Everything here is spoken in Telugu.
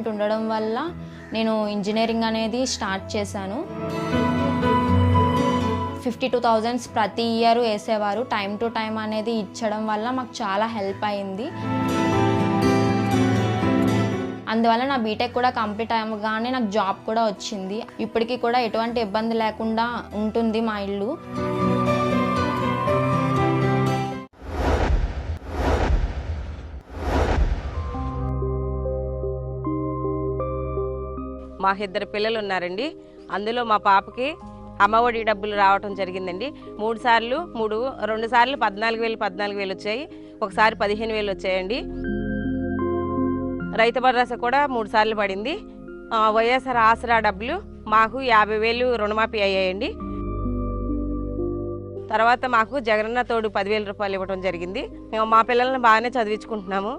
ఎంప్లాయ్మెంట్ ఉండడం వల్ల నేను ఇంజనీరింగ్ అనేది స్టార్ట్ చేశాను. 52,000 ప్రతి ఇయర్ వేసేవారు. టైం టు టైం అనేది ఇచ్చడం వల్ల మాకు చాలా హెల్ప్ అయింది. అందువల్ల నా బీటెక్ కూడా కంప్లీట్ అవ్వగానే నాకు జాబ్ కూడా వచ్చింది. ఇప్పటికీ కూడా ఎటువంటి ఇబ్బంది లేకుండా ఉంటుంది మా ఇల్లు. మాకు 2 పిల్లలు ఉన్నారండి. అందులో మా పాపకి అమ్మఒడి డబ్బులు రావటం జరిగిందండి. 2 సార్లు 14,000 వచ్చాయి, ఒకసారి 15,000 వచ్చాయండి. రైతు భరోసా కూడా 3 సార్లు పడింది. వైఎస్ఆర్ ఆసరా డబ్బులు మాకు 50,000 రుణమాఫీ అయ్యాయండి. తర్వాత మాకు జగనన్న తోడు 10,000 రూపాయలు ఇవ్వడం జరిగింది. మేము మా పిల్లల్ని బాగానే చదివించుకుంటున్నాము.